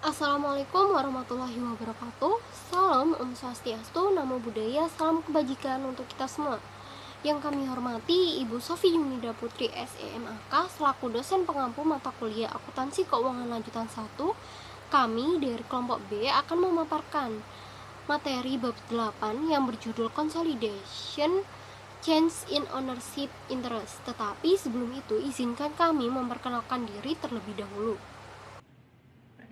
Assalamualaikum warahmatullahi wabarakatuh. Salam Om Swastiastu, Namo Buddhaya, salam kebajikan untuk kita semua. Yang kami hormati Ibu Sofi Yunida Putri SEMAK selaku dosen pengampu mata kuliah Akuntansi Keuangan Lanjutan 1. Kami dari kelompok B akan memaparkan materi bab 8 yang berjudul Consolidation Change in Ownership Interest. Tetapi sebelum itu izinkan kami memperkenalkan diri terlebih dahulu.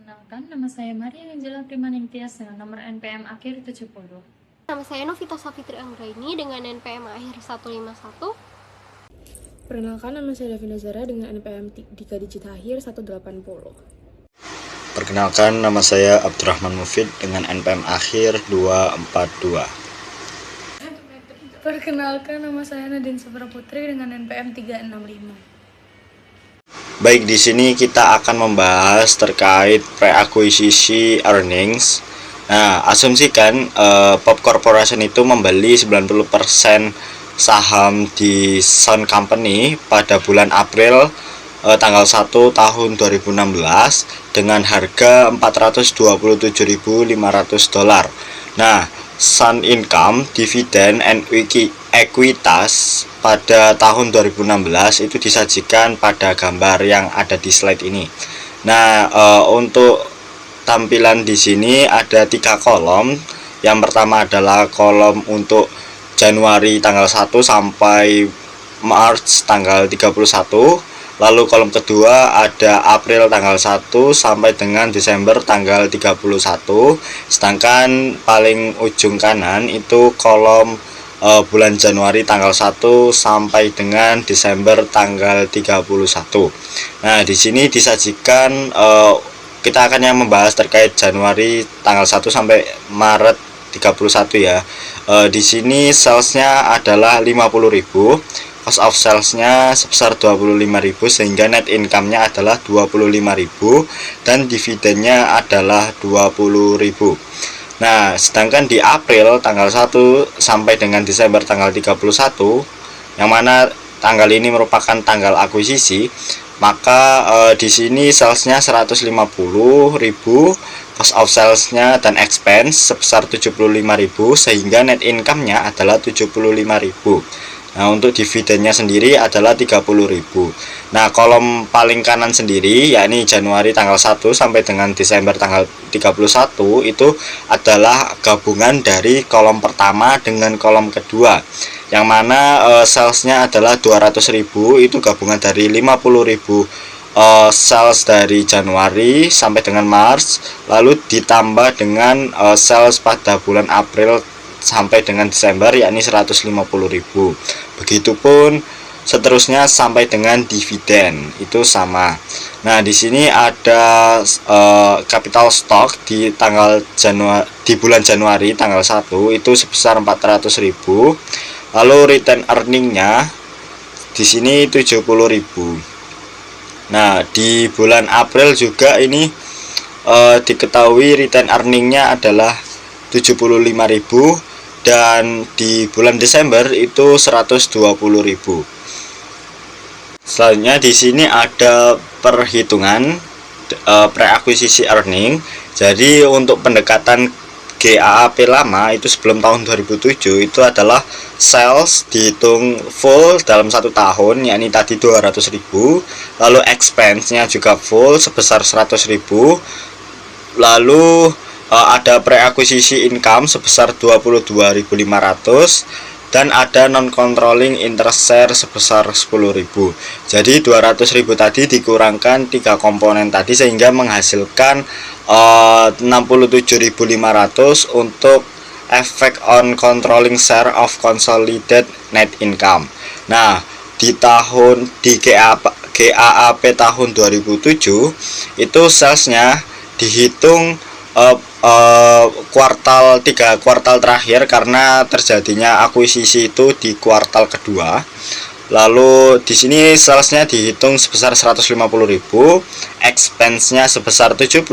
Perkenalkan, nama saya Maria Angela Primaningtyas dengan nomor NPM akhir 70. Nama saya Novita Safitri Anggraini dengan NPM akhir 151. Perkenalkan, nama saya Davina Zara dengan NPM Dika Digit akhir 180. Perkenalkan, nama saya Abdurrahman Mufid dengan NPM akhir 242. Perkenalkan, nama saya Nadine Supra Putri dengan NPM 365. Baik, di sini kita akan membahas terkait pre-acquisition earnings. Nah, asumsikan Pop Corporation itu membeli 90% saham di Sun Company pada bulan April tanggal 1 tahun 2016 dengan harga $427.500. Nah, Sun Income, Dividend, and Ekuitas pada tahun 2016 itu disajikan pada gambar yang ada di slide ini. Nah, untuk tampilan di sini ada 3 kolom. Yang pertama adalah kolom untuk Januari tanggal 1 sampai Maret tanggal 31. Lalu kolom kedua ada April tanggal 1 sampai dengan Desember tanggal 31. Sedangkan paling ujung kanan itu kolom bulan Januari tanggal 1 sampai dengan Desember tanggal 31. Nah, di sini disajikan kita akan yang membahas terkait Januari tanggal 1 sampai Maret 31 ya. Di sini salesnya adalah 50.000, cost of salesnya sebesar 25.000 sehingga net income-nya adalah 25.000 dan dividennya adalah 20.000. Nah, sedangkan di April tanggal 1 sampai dengan Desember tanggal 31, yang mana tanggal ini merupakan tanggal akuisisi, maka di sini salesnya 150.000, cost of salesnya dan expense sebesar 75.000 sehingga net income-nya adalah 75.000. Nah, untuk dividennya sendiri adalah 30.000. Nah, kolom paling kanan sendiri yakni Januari tanggal 1 sampai dengan Desember tanggal 31 itu adalah gabungan dari kolom pertama dengan kolom kedua. Yang mana salesnya adalah 200.000, itu gabungan dari 50.000 sales dari Januari sampai dengan Maret, lalu ditambah dengan sales pada bulan April sampai dengan Desember yakni 150.000. Begitupun seterusnya sampai dengan dividen itu sama. Nah, di sini ada capital stock di bulan Januari tanggal 1 itu sebesar 400.000. Lalu return earningnya di sini 70.000. Nah, di bulan April juga ini diketahui return earningnya adalah 75.000 dan di bulan Desember itu 120.000. Selanjutnya di sini ada perhitungan pre-acquisition earning. Jadi untuk pendekatan GAAP lama itu sebelum tahun 2007 itu adalah sales dihitung full dalam 1 tahun yakni tadi 200.000, lalu expense-nya juga full sebesar 100.000, lalu ada pre-acquisition income sebesar 22.500 dan ada non-controlling interest share sebesar 10.000. Jadi 200.000 tadi dikurangkan 3 komponen tadi sehingga menghasilkan 67.500 untuk effect on controlling share of consolidated net income. Nah, di GAAP tahun 2007 itu salesnya dihitung kuartal 3 kuartal terakhir karena terjadinya akuisisi itu di kuartal kedua. Lalu di sini salesnya dihitung sebesar 150.000, expense-nya sebesar 75.000,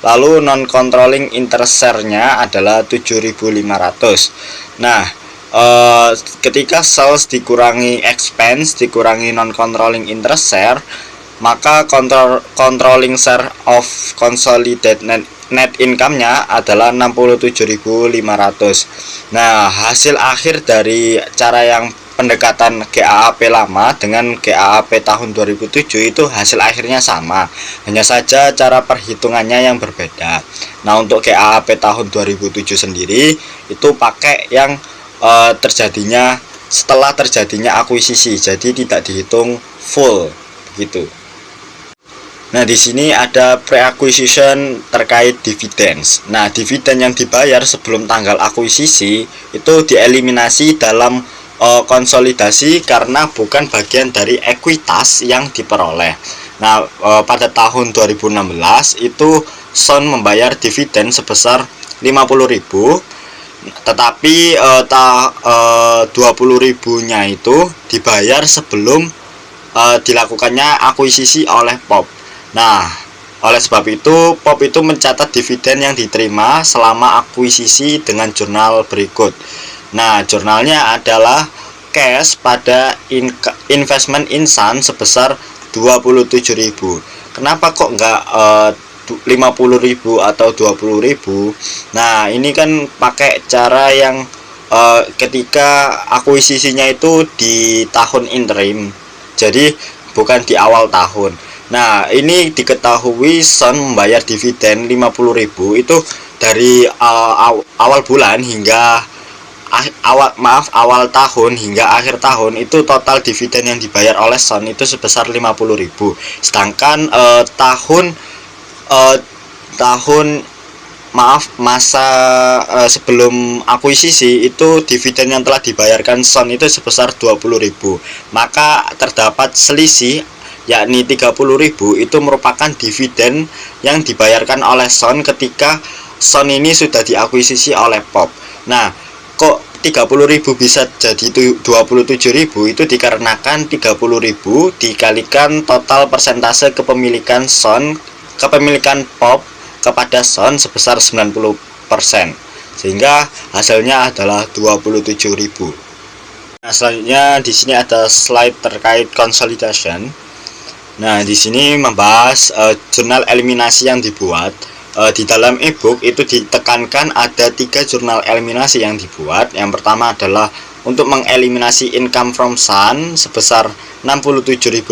lalu non controlling interest share-nya adalah 7.500. Nah, ketika sales dikurangi expense dikurangi non controlling interest share, maka controlling share of consolidated net income-nya adalah 67.500. Nah, hasil akhir dari cara yang pendekatan GAAP lama dengan GAAP tahun 2007 itu hasil akhirnya sama, hanya saja cara perhitungannya yang berbeda. Nah, untuk GAAP tahun 2007 sendiri itu pakai yang terjadinya setelah terjadinya akuisisi, jadi tidak dihitung full gitu. Nah, di sini ada pre-acquisition terkait dividends. Nah, dividen yang dibayar sebelum tanggal akuisisi itu dieliminasi dalam konsolidasi karena bukan bagian dari ekuitas yang diperoleh. Nah, pada tahun 2016 itu Son membayar dividen sebesar 50.000, tetapi 20.000-nya itu dibayar sebelum dilakukannya akuisisi oleh POP. Nah, oleh sebab itu POP itu mencatat dividen yang diterima selama akuisisi dengan jurnal berikut. Nah, jurnalnya adalah cash pada investment in Sun sebesar 27.000. Kenapa kok enggak 50.000 atau 20.000? Nah, ini kan pakai cara yang ketika akuisisinya itu di tahun interim, jadi bukan di awal tahun. Nah, ini diketahui Sun membayar dividen 50.000 itu dari awal bulan hingga awal tahun hingga akhir tahun, itu total dividen yang dibayar oleh Sun itu sebesar 50.000. Sedangkan masa sebelum akuisisi itu dividen yang telah dibayarkan Sun itu sebesar 20.000. Maka terdapat selisih, yakni 30.000 itu merupakan dividen yang dibayarkan oleh Sun ketika Sun ini sudah diakuisisi oleh POP. Nah, kok 30.000 bisa jadi 27.000? Itu dikarenakan 30.000 dikalikan total persentase kepemilikan POP kepada Sun sebesar 90%, sehingga hasilnya adalah 27.000. Nah, selanjutnya di sini ada slide terkait consolidation. Nah, di sini membahas jurnal eliminasi yang dibuat. Di dalam ebook itu ditekankan ada 3 jurnal eliminasi yang dibuat. Yang pertama adalah untuk mengeliminasi income from Sun sebesar 67.500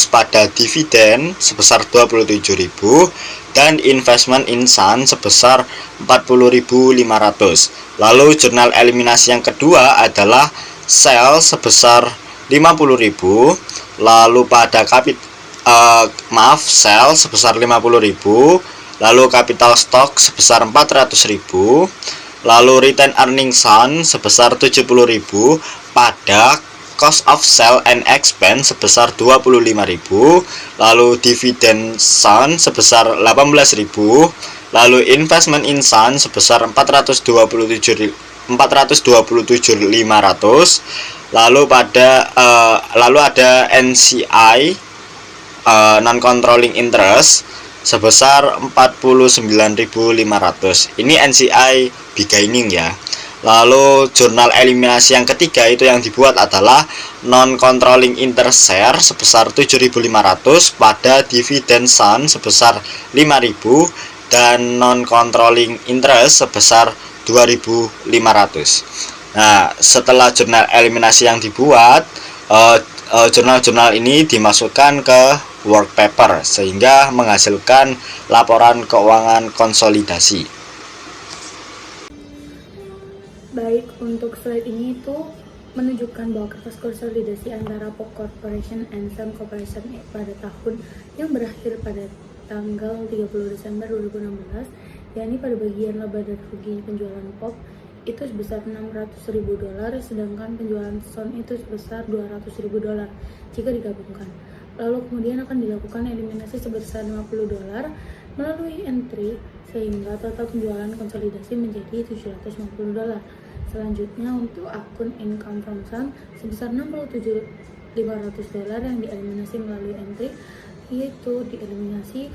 pada dividen sebesar 27.000 dan investment in Sun sebesar 40.500. Lalu jurnal eliminasi yang kedua adalah sell sebesar 50.000, lalu pada sell sebesar 50.000, lalu capital stock sebesar 400.000, lalu return earning Sun sebesar 70.000 pada cost of sell and expense sebesar 25.000, lalu dividen Sun sebesar 18.000, lalu investment in Sun sebesar 427.500, lalu ada NCI non controlling interest sebesar 49.500. Ini NCI beginning ya. Lalu jurnal eliminasi yang ketiga itu yang dibuat adalah non controlling interest share sebesar 7.500 pada dividen Sun sebesar 5.000 dan non controlling interest sebesar 2.500. Nah, setelah jurnal eliminasi yang dibuat, jurnal-jurnal ini dimasukkan ke work paper sehingga menghasilkan laporan keuangan konsolidasi. Baik, untuk slide ini itu menunjukkan bahwa kertas konsolidasi antara POP Corporation and Sun Corporation pada tahun yang berakhir pada tanggal 30 Desember 2016, yakni pada bagian laba dan rugi penjualan POP itu sebesar $600.000, sedangkan penjualan Sun itu sebesar $200.000 jika digabungkan. Lalu kemudian akan dilakukan eliminasi sebesar $50 melalui entry sehingga total penjualan konsolidasi menjadi $750. Selanjutnya untuk akun income from Sun sebesar $67.500 yang dieliminasi melalui entry, yaitu dieliminasi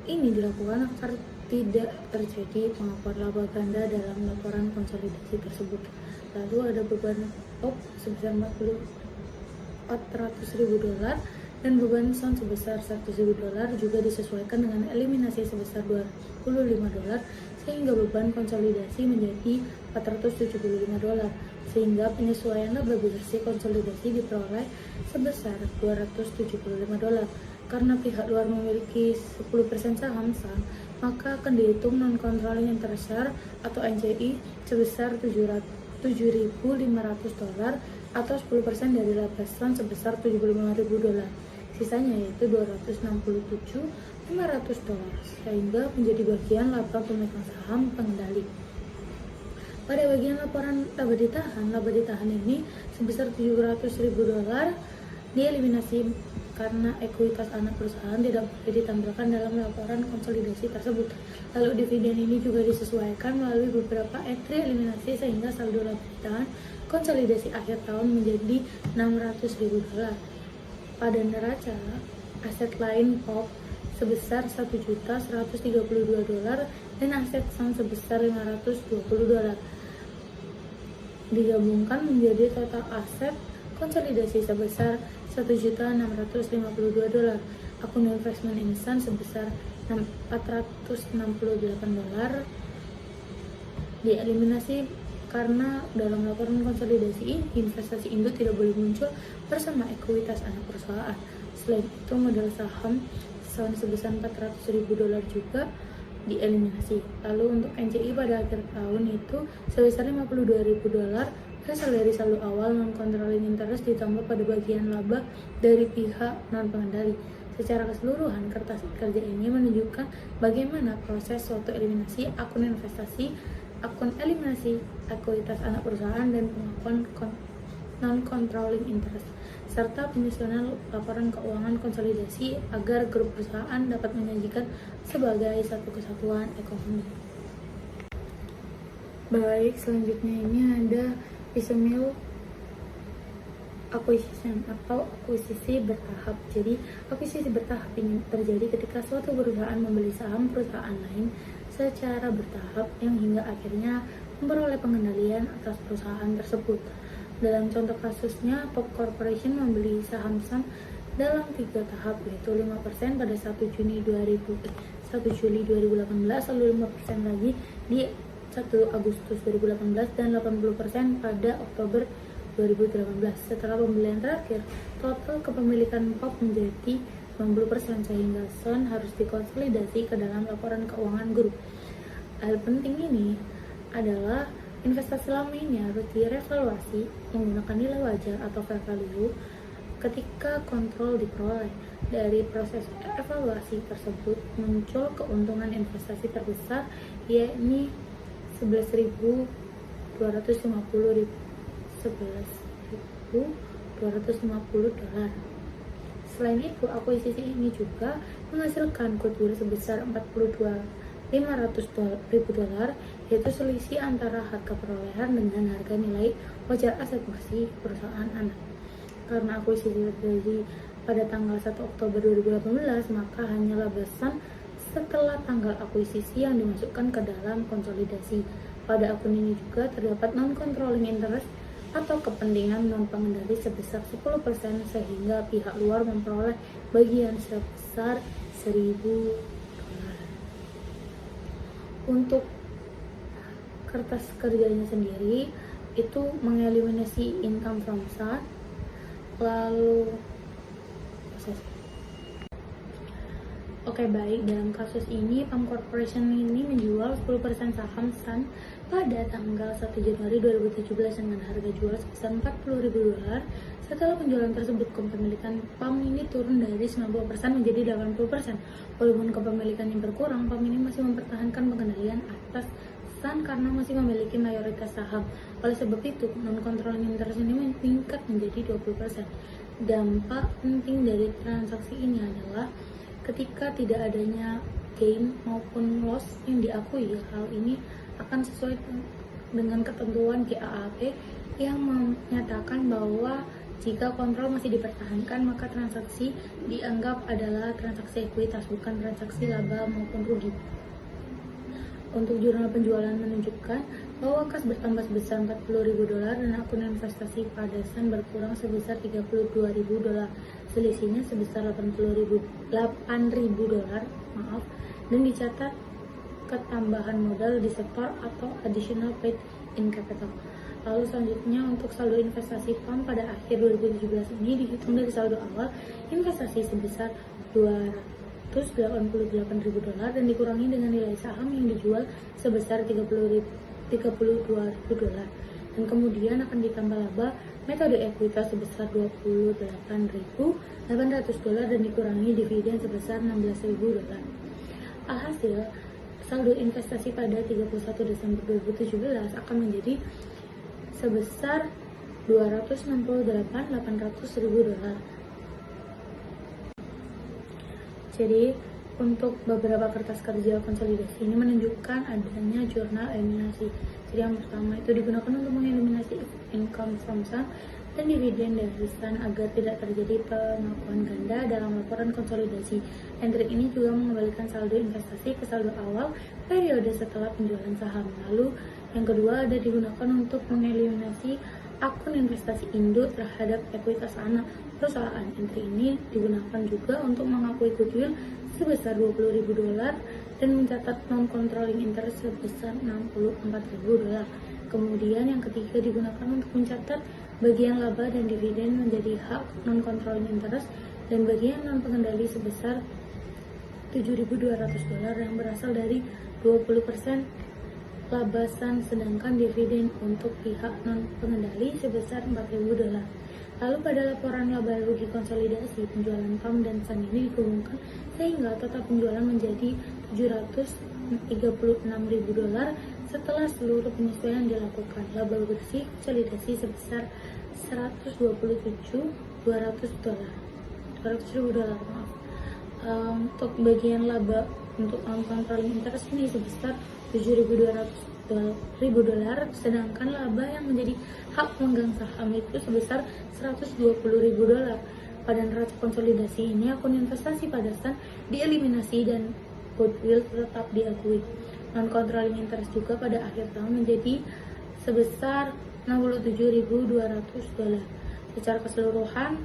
ini dilakukan agar tidak terjadi pengakuan laba ganda dalam laporan konsolidasi tersebut. Lalu ada beban POP sebesar $400.000 dan beban Sun sebesar $100.000 juga disesuaikan dengan eliminasi sebesar $25, sehingga beban konsolidasi menjadi $475, sehingga penyesuaian laba bersih konsolidasi diperoleh sebesar $275. Karena pihak luar memiliki 10% saham Sun, maka akan dihitung non-controlling interest share atau NCI sebesar $7.500 atau 10% dari laba Sun sebesar $75.000. Sisanya yaitu $267.500, sehingga menjadi bagian laba pemegang saham pengendali. Pada bagian laporan laba ditahan ini sebesar $700.000 dieliminasi karena ekuitas anak perusahaan tidak boleh ditampilkan dalam laporan konsolidasi tersebut. Lalu dividen ini juga disesuaikan melalui beberapa entry eliminasi, sehingga saldo laba ditahan konsolidasi akhir tahun menjadi $600.000. Pada neraca, aset lain POP sebesar $1.132 dan aset Sun sebesar $520. Digabungkan menjadi total aset konsolidasi sebesar $1.652. Akun investment in Sun sebesar $468 dieliminasi karena dalam laporan konsolidasi investasi Indo tidak boleh muncul bersama ekuitas anak perusahaan. Selain itu, modal saham Sun sebesar $400.000 juga dieliminasi. Lalu untuk NCI pada akhir tahun itu sebesar $52.000 berasal dari saldo awal non-controlling interest ditambah pada bagian laba dari pihak non-pengendali. Secara keseluruhan, kertas kerja ini menunjukkan bagaimana proses suatu eliminasi akun investasi, akun eliminasi ekuitas anak perusahaan, dan pengakuan non-controlling interest, serta penyusunan laporan keuangan konsolidasi agar grup perusahaan dapat menyajikan sebagai satu kesatuan ekonomi. Baik, selanjutnya ini ada piecemeal acquisition atau akuisisi bertahap. Jadi, akuisisi bertahap ini terjadi ketika suatu perusahaan membeli saham perusahaan lain secara bertahap yang hingga akhirnya memperoleh pengendalian atas perusahaan tersebut. Dalam contoh kasusnya, Pop Corporation membeli saham Sun dalam 3 tahap, yaitu 5% pada 1 Juli 2018, lalu 5% lagi di 1 Agustus 2018, dan 80% pada Oktober 2018. Setelah pembelian terakhir, total kepemilikan Pop menjadi 90%, sehingga Sun harus dikonsolidasi ke dalam laporan keuangan grup. Hal penting ini adalah investasi lama ini harus direvaluasi menggunakan nilai wajar atau fair value ketika kontrol diperoleh. Dari proses evaluasi tersebut muncul keuntungan investasi terbesar, yakni $11.250. Selain itu, akuisisi ini juga menghasilkan goodwill sebesar $42.500.000, yaitu selisih antara harga perolehan dengan harga nilai wajar aset bersih perusahaan anak. Karena akuisisi terjadi pada tanggal 1 Oktober 2018, maka hanya laba Sun setelah tanggal akuisisi yang dimasukkan ke dalam konsolidasi. Pada akun ini juga terdapat non-controlling interest atau kepentingan non-pengendali sebesar 10%, sehingga pihak luar memperoleh bagian sebesar $1.000. Untuk kertas kerjanya sendiri itu mengeliminasi income from Sun, lalu Oke, baik, dalam kasus ini Pam Corporation ini menjual 10% saham Sun pada tanggal 1 Januari 2017 dengan harga jual sebesar $40.000. Setelah penjualan tersebut, kepemilikan Pam ini turun dari 90% menjadi 80%. Walaupun kepemilikannya berkurang, Pam ini masih mempertahankan pengendalian atas Sun karena masih memiliki mayoritas saham. Oleh sebab itu, non-controlling interest ini meningkat menjadi 20%. Dampak penting dari transaksi ini adalah ketika tidak adanya gain maupun loss yang diakui, hal ini akan sesuai dengan ketentuan GAAP yang menyatakan bahwa jika kontrol masih dipertahankan, maka transaksi dianggap adalah transaksi ekuitas, bukan transaksi laba maupun rugi. Untuk jurnal penjualan menunjukkan bahwa kas bertambah sebesar $40.000 dan akun investasi pada Sun berkurang sebesar $32.000. Selisihnya sebesar $8.000, dan dicatat ketambahan modal di sektor atau additional paid in capital. Lalu selanjutnya untuk saldo investasi PAM pada akhir 2017 ini dihitung dari saldo awal investasi sebesar $288.000 dan dikurangi dengan nilai saham yang dijual sebesar $32.000, dan kemudian akan ditambah laba metode ekuitas sebesar $28.800 dan dikurangi dividen sebesar $16.000. Alhasil, saldo investasi pada 31 Desember 2017 akan menjadi sebesar $268.800.000. Jadi, untuk beberapa kertas kerja konsolidasi ini menunjukkan adanya jurnal eliminasi. Jadi yang pertama itu digunakan untuk mengeliminasi income from Sun dan dividen dari Sun agar tidak terjadi pengakuan ganda dalam laporan konsolidasi. Entry ini juga mengembalikan saldo investasi ke saldo awal periode setelah penjualan saham. Lalu yang kedua ada digunakan untuk mengeliminasi akun investasi induk terhadap ekuitas anak perusahaan. Entry ini digunakan juga untuk mengakui goodwill sebesar $20.000 dan mencatat non-controlling interest sebesar $64.000. Kemudian yang ketiga digunakan untuk mencatat bagian laba dan dividen menjadi hak non-controlling interest dan bagian non-pengendali sebesar $7.200 yang berasal dari 20% laba Sun, sedangkan dividen untuk pihak non-pengendali sebesar $4.000. Lalu pada laporan laba rugi konsolidasi, penjualan PAM dan Sun ini digabungkan sehingga total penjualan menjadi $736.000 setelah seluruh penyesuaian dilakukan. Laba bersih konsolidasi sebesar $127.200. Untuk bagian laba untuk non-controlling interest ini sebesar $7.200.000, sedangkan laba yang menjadi hak pemegang saham itu sebesar $120.000. Pada neraca konsolidasi ini akun investasi pada Sun dieliminasi dan goodwill tetap diakui. Non-controlling interest juga pada akhir tahun menjadi sebesar $67.200. Secara keseluruhan,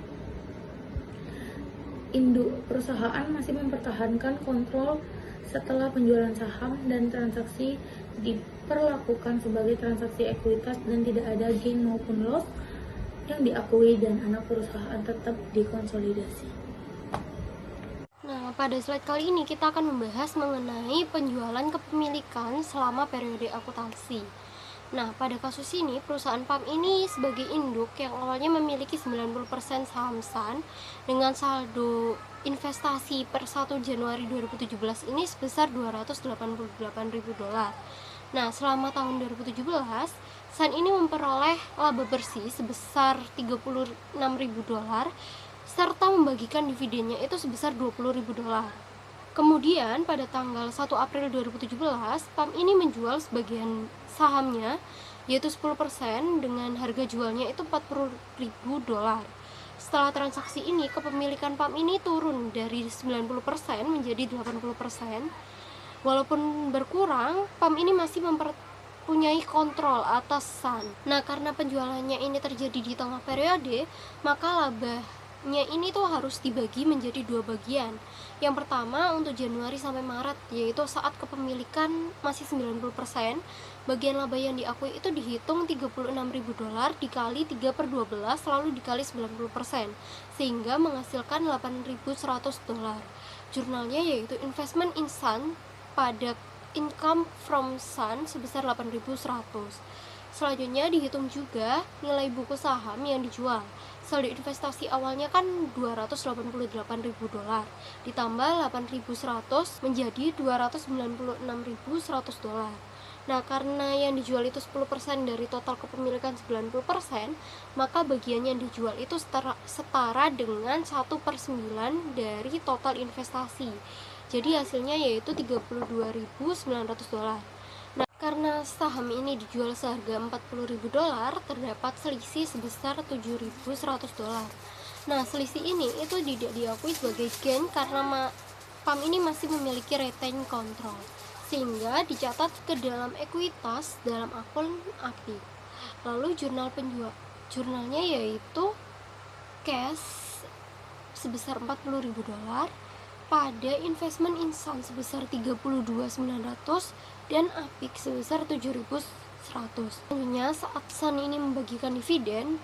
induk perusahaan masih mempertahankan kontrol setelah penjualan saham dan transaksi diperlakukan sebagai transaksi ekuitas dan tidak ada gain maupun loss yang diakui dan anak perusahaan tetap dikonsolidasi. Nah, pada slide kali ini kita akan membahas mengenai penjualan kepemilikan selama periode akuntansi. Nah, pada kasus ini, perusahaan PAM ini sebagai induk yang awalnya memiliki 90% saham Sun dengan saldo investasi per 1 Januari 2017 ini sebesar $288.000. Nah, selama tahun 2017, Sun ini memperoleh laba bersih sebesar $36.000 serta membagikan dividennya itu sebesar $20.000. Kemudian pada tanggal 1 April 2017, PAM ini menjual sebagian sahamnya yaitu 10% dengan harga jualnya itu $40.000. Setelah transaksi ini, kepemilikan PAM ini turun dari 90% menjadi 80%. Walaupun berkurang, PAM ini masih mempunyai kontrol atas Sun. Nah, karena penjualannya ini terjadi di tengah periode, maka labanya ini tuh harus dibagi menjadi dua bagian. Yang pertama untuk Januari sampai Maret, yaitu saat kepemilikan masih 90%, bagian laba yang diakui itu dihitung $36.000 dikali 3/12 lalu dikali 90%, sehingga menghasilkan $8.100. Jurnalnya yaitu Investment in Sun pada Income from Sun sebesar $8.100. Selanjutnya dihitung juga nilai buku saham yang dijual. Saldo investasi awalnya kan $288.000 ditambah $8.100 menjadi $296.100. Nah, karena yang dijual itu 10% dari total kepemilikan 90%, maka bagian yang dijual itu setara dengan 1/9 dari total investasi. Jadi hasilnya yaitu $32.900. Nah, karena saham ini dijual seharga $40.000, terdapat selisih sebesar $7.100. Nah, selisih ini itu tidak diakui sebagai gain karena PAM ini masih memiliki retain control, sehingga dicatat ke dalam ekuitas dalam akun APIK. Lalu jurnalnya yaitu cash sebesar $40.000, pada investment insan sebesar 32.900 dan APIK sebesar 7.100. Tentunya saat Sun ini membagikan dividen,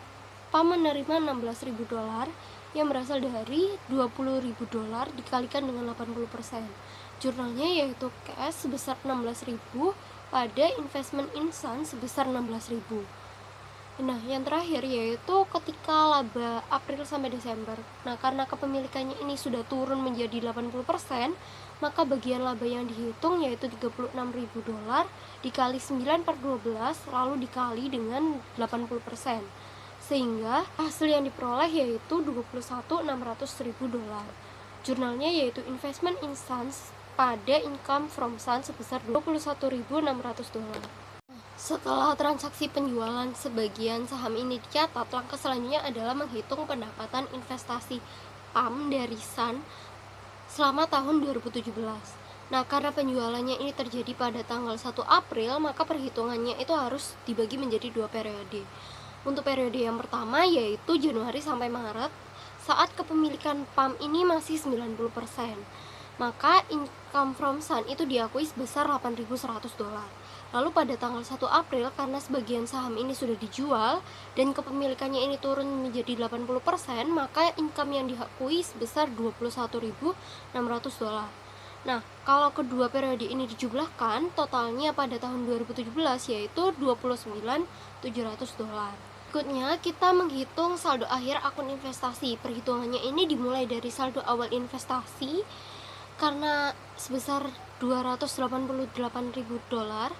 PAM menerima $16.000 yang berasal dari $20.000 dikalikan dengan 80%. Jurnalnya yaitu cash sebesar 16.000 pada investment insan sebesar 16.000. Nah, yang terakhir yaitu ketika laba April sampai Desember. Nah, karena kepemilikannya ini sudah turun menjadi 80%, maka bagian laba yang dihitung yaitu $36.000 dikali 9/12 lalu dikali dengan 80%. Sehingga hasil yang diperoleh yaitu $21.600.000. Jurnalnya yaitu Investment in Sons pada income from Sun sebesar $21.600. Setelah transaksi penjualan sebagian saham ini dicatat, langkah selanjutnya adalah menghitung pendapatan investasi PAM dari Sun selama tahun 2017. Nah, karena penjualannya ini terjadi pada tanggal 1 April, maka perhitungannya itu harus dibagi menjadi 2 periode. Untuk periode yang pertama yaitu Januari sampai Maret, saat kepemilikan PAM ini masih 90%. Maka income from Sun itu diakui sebesar $8.100. Lalu pada tanggal 1 April, karena sebagian saham ini sudah dijual dan kepemilikannya ini turun menjadi 80%, maka income yang diakui sebesar $21.600. Nah, kalau kedua periode ini dijumlahkan, totalnya pada tahun 2017 yaitu $29.700. Berikutnya, kita menghitung saldo akhir akun investasi. Perhitungannya ini dimulai dari saldo awal investasi karena sebesar $288.000.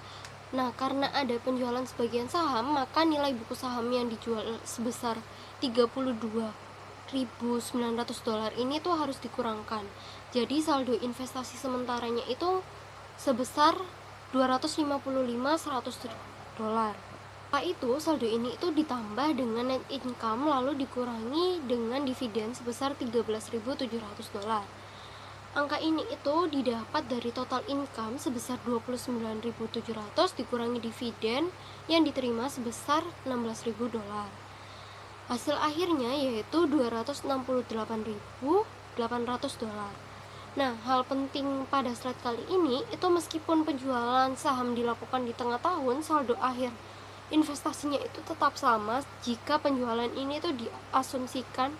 Nah, karena ada penjualan sebagian saham, maka nilai buku saham yang dijual sebesar $32.900 ini tuh harus dikurangkan. Jadi saldo investasi sementaranya itu sebesar $255.100. Setelah itu saldo ini itu ditambah dengan net income lalu dikurangi dengan dividen sebesar $13.700. Angka ini itu didapat dari total income sebesar $29.700 dikurangi dividen yang diterima sebesar $16.000. Hasil akhirnya yaitu $268.800. Nah, hal penting pada slide kali ini itu meskipun penjualan saham dilakukan di tengah tahun, saldo akhir investasinya itu tetap sama jika penjualan ini itu diasumsikan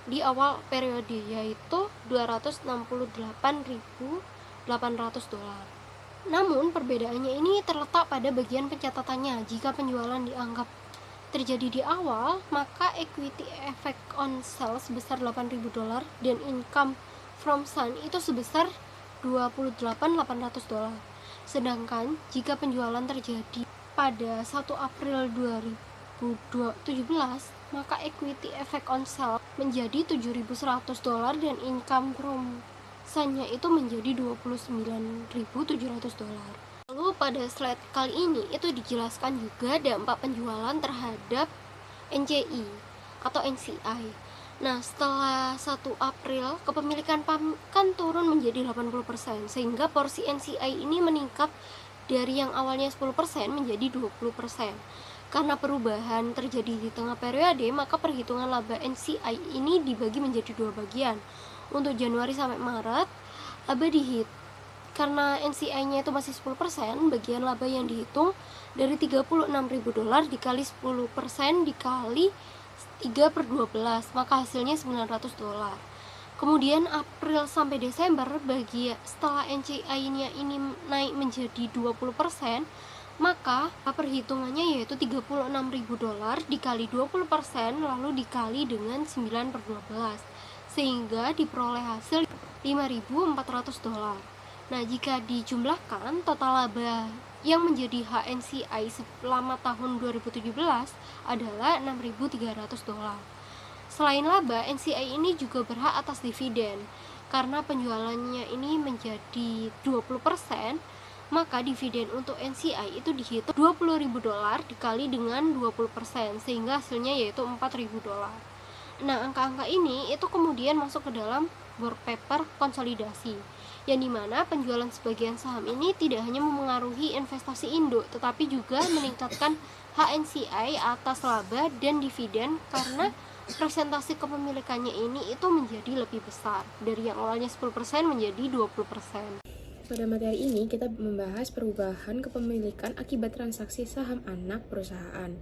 di awal periode yaitu $268.800. Namun perbedaannya ini terletak pada bagian pencatatannya. Jika penjualan dianggap terjadi di awal, maka equity effect on sale sebesar $8.000 dan income from Sun itu sebesar $28.800. Sedangkan jika penjualan terjadi pada 1 April 2017, maka equity effect on sale menjadi $7.100 dan income from Sun-nya itu menjadi $29.700. Lalu pada slide kali ini itu dijelaskan juga dampak penjualan terhadap NCI atau NCI. Nah, setelah 1 April kepemilikan PAM kan turun menjadi 80%, sehingga porsi NCI ini meningkat dari yang awalnya 10% menjadi 20%. Karena perubahan terjadi di tengah periode, maka perhitungan laba NCI ini dibagi menjadi 2 bagian. Untuk Januari sampai Maret, laba dihitung karena NCI-nya itu masih 10%, bagian laba yang dihitung dari $36.000 dikali 10% dikali 3/12, maka hasilnya $900. Kemudian April sampai Desember, setelah NCI-nya ini naik menjadi 20%, maka perhitungannya yaitu $36.000 dikali 20% lalu dikali dengan 9/12, sehingga diperoleh hasil $5.400. Nah, jika dijumlahkan, total laba yang menjadi HNCI selama tahun 2017 adalah $6.300. Selain laba, NCI ini juga berhak atas dividen. Karena penjualannya ini menjadi 20%, maka dividen untuk NCI itu dihitung $20.000 dikali dengan 20%, sehingga hasilnya yaitu $4.000. Nah, angka-angka ini itu kemudian masuk ke dalam work paper konsolidasi yang dimana penjualan sebagian saham ini tidak hanya memengaruhi investasi induk, tetapi juga meningkatkan HNCI atas laba dan dividen karena presentasi kepemilikannya ini itu menjadi lebih besar, dari yang awalnya 10% menjadi 20%. Pada materi ini kita membahas perubahan kepemilikan akibat transaksi saham anak perusahaan.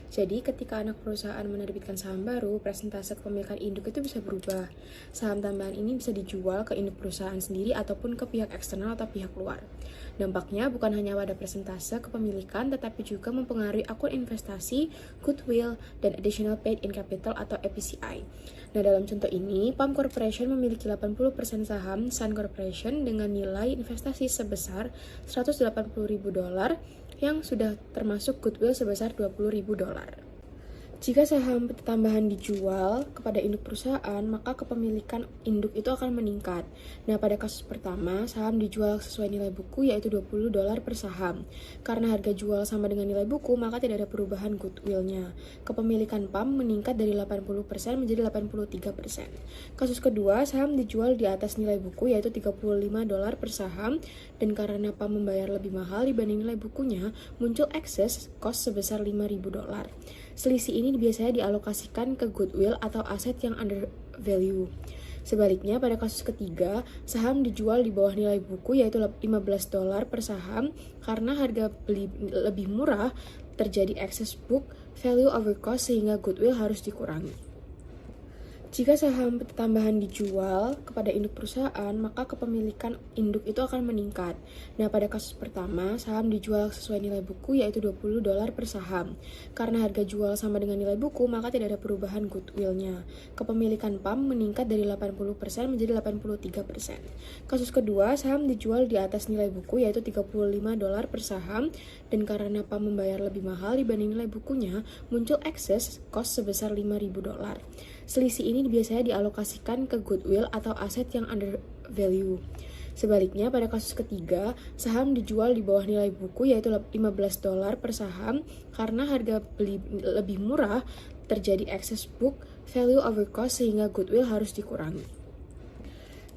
Jadi ketika anak perusahaan menerbitkan saham baru, presentase kepemilikan induk itu bisa berubah. Saham tambahan ini bisa dijual ke induk perusahaan sendiri ataupun ke pihak eksternal atau pihak luar. Dampaknya bukan hanya pada presentase kepemilikan, tetapi juga mempengaruhi akun investasi, goodwill, dan additional paid in capital atau APCI. Nah, dalam contoh ini, Palm Corporation memiliki 80% saham Sun Corporation dengan nilai investasi sebesar $180.000 yang sudah termasuk goodwill sebesar $20.000. Jika saham tambahan dijual kepada induk perusahaan, maka kepemilikan induk itu akan meningkat. Nah, pada kasus pertama, saham dijual sesuai nilai buku yaitu $20 per saham. Karena harga jual sama dengan nilai buku, maka tidak ada perubahan goodwill-nya. Kepemilikan PAM meningkat dari 80% menjadi 83%. Kasus kedua, saham dijual di atas nilai buku yaitu $35 per saham, dan karena PAM membayar lebih mahal dibanding nilai bukunya, muncul excess cost sebesar $5.000. Selisih ini biasanya dialokasikan ke goodwill atau aset yang under value. Sebaliknya, pada kasus ketiga, saham dijual di bawah nilai buku yaitu $15 per saham karena harga beli lebih murah, terjadi excess book value over cost sehingga goodwill harus dikurangi. Jika saham tambahan dijual kepada induk perusahaan, maka kepemilikan induk itu akan meningkat. Nah, pada kasus pertama, saham dijual sesuai nilai buku yaitu $20 per saham. Karena harga jual sama dengan nilai buku, maka tidak ada perubahan goodwill-nya. Kepemilikan PAM meningkat dari 80% menjadi 83%. Kasus kedua, saham dijual di atas nilai buku yaitu $35 per saham, dan karena PAM membayar lebih mahal dibanding nilai bukunya, muncul excess cost sebesar $5.000. Selisih ini biasanya dialokasikan ke goodwill atau aset yang under value. Sebaliknya, pada kasus ketiga, saham dijual di bawah nilai buku yaitu $15 per saham karena harga beli lebih murah, terjadi excess book value over cost sehingga goodwill harus dikurangi.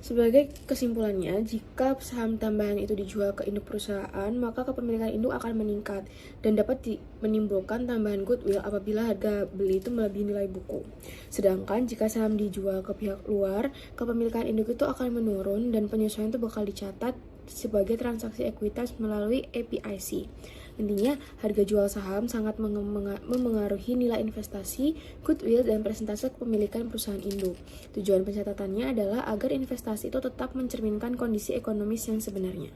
Sebagai kesimpulannya, jika saham tambahan itu dijual ke induk perusahaan, maka kepemilikan induk akan meningkat dan dapat menimbulkan tambahan goodwill apabila harga beli itu melebihi nilai buku. Sedangkan jika saham dijual ke pihak luar, kepemilikan induk itu akan menurun dan penyesuaian itu bakal dicatat sebagai transaksi ekuitas melalui APIC. Intinya, harga jual saham sangat memengaruhi nilai investasi, goodwill, dan presentase kepemilikan perusahaan induk. Tujuan pencatatannya adalah agar investasi itu tetap mencerminkan kondisi ekonomis yang sebenarnya.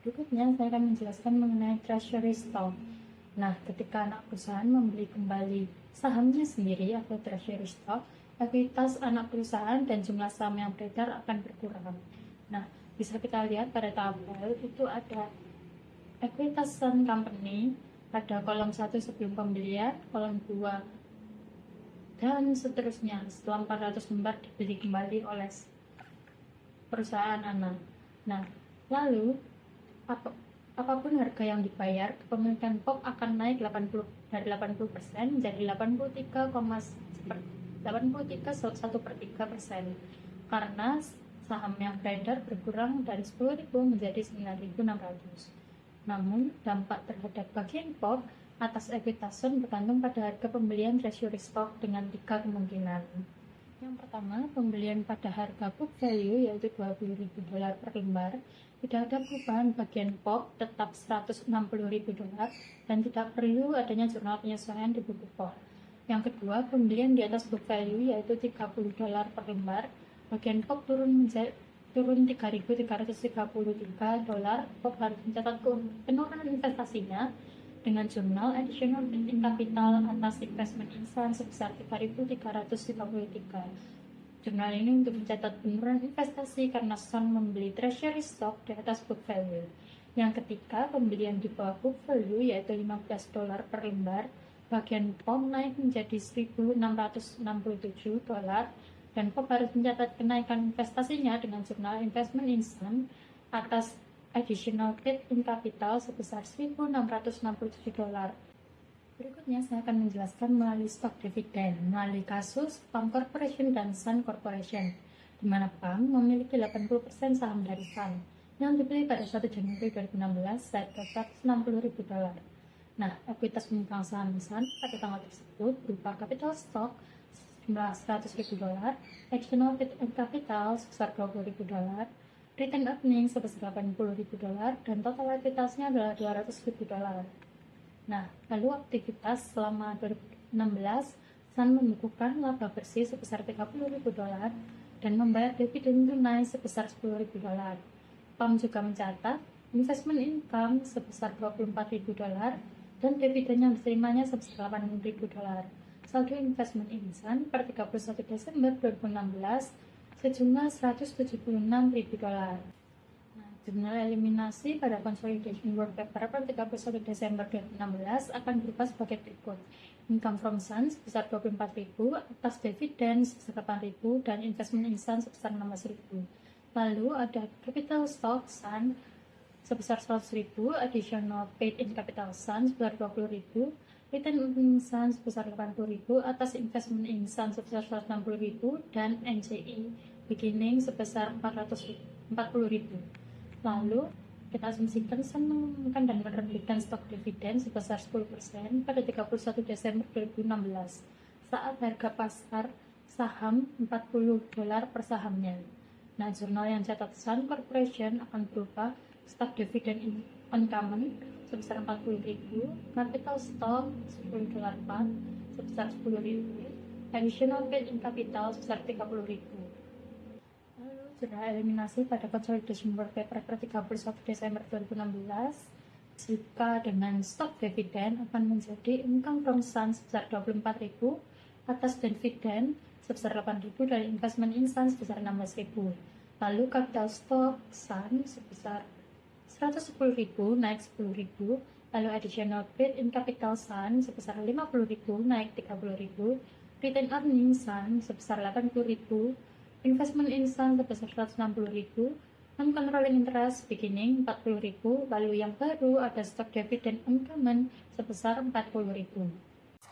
Berikutnya, saya akan menjelaskan mengenai treasury stock. Nah, ketika anak perusahaan membeli kembali sahamnya sendiri atau treasury stock, ekuitas anak perusahaan dan jumlah saham yang beredar akan berkurang. Nah, bisa kita lihat pada tabel itu ada ekuitas Sun Company pada kolom 1 sebelum pembelian, kolom 2, dan seterusnya setelah 400 lembar dibeli kembali oleh perusahaan anak. Nah, lalu apapun harga yang dibayar, kepemilikan POP akan naik dari 80% menjadi 83,1% karena saham yang beredar berkurang dari 10.000 menjadi 9.600. Namun, dampak terhadap bagian POP atas ekuitas Sun bergantung pada harga pembelian treasury stock dengan 3 kemungkinan. Yang pertama, pembelian pada harga book value yaitu $20.000 per lembar, tidak ada perubahan bagian POP, tetap $160.000 dan tidak perlu adanya jurnal penyesuaian di buku POP. Yang kedua, pembelian di atas book value yaitu $30 per lembar, bagian POP turun $3.333, POP harus mencatat penurunan investasinya dengan jurnal additional in capital atas investment insan sebesar $3.333. Jurnal ini untuk mencatat penurunan investasi karena Sun membeli treasury stock di atas book value. Yang ketiga, pembelian di bawah book value yaitu $15 per lembar, bagian POP naik menjadi $1.667 dan POP harus mencatat kenaikan investasinya dengan jurnal investment instant atas additional paid in capital sebesar $1.667. Berikutnya saya akan menjelaskan melalui stok dividen melalui kasus Palm Corporation dan Sun Corporation. di mana bank memiliki 80% saham dari Sun yang dibeli pada 1 Januari 2016 seharga $160.000. Nah, ekuitas pemegang saham Sun pada tanggal tersebut berupa capital stock jumlah $100.000, external fit and capital sebesar $20.000, retained earnings sebesar $80.000, dan total ekuitasnya adalah $200.000. Nah, lalu aktivitas selama 2016, Sun membukukan laba bersih sebesar $30.000 dan membayar dividen tunai sebesar $10.000. PAM juga mencatat investment income sebesar $24.000 dan dividen yang diterimanya sebesar $80.000. Saldo investment in Sun per 31 Desember 2016 sejumlah $176.000. Nah, jurnal eliminasi pada consolidation work paper per 31 Desember 2016 akan berupa sebagai berikut. Income from Sun sebesar $24.000, atas dividen sebesar $8.000, dan investment in Sun sebesar $16.000. Lalu ada capital stock Sun sebesar $100.000, additional paid in capital Sun sebesar $20.000, retained earnings Sun sebesar $80.000, atas investment in Sun sebesar $160.000, dan NCI beginning sebesar $40.000. Lalu kita asumsikan Sun mengumumkan dan menerbitkan stok dividen sebesar 10% pada 31 Desember 2016 saat harga pasar saham $40 per sahamnya. Nah, jurnal yang catat Sun Corporation akan berupa stok dividen uncommon sebesar $40.000, capital stock $10 par sebesar $10.000, additional paid in capital sebesar $30.000. Jurnal eliminasi pada consolidation work paper per 31 Desember 2016 jika dengan stok dividen akan menjadi income from Sun sebesar $24.000, atas dividen sebesar $8.000, dan investment in Sun sebesar $16.000. Lalu capital stock Sun sebesar $110.000 naik $10.000, lalu additional paid in capital Sun sebesar $50.000 naik $30.000, retained earnings Sun sebesar $80.000, investment in Sun sebesar $160.000, non-controlling interest beginning $40.000, lalu yang baru ada stok dividen uncommon sebesar $40.000.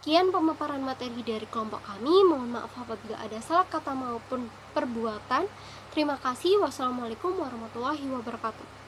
Sekian pemaparan materi dari kelompok kami. Mohon maaf apabila ada salah kata maupun perbuatan. Terima kasih. Wassalamualaikum warahmatullahi wabarakatuh.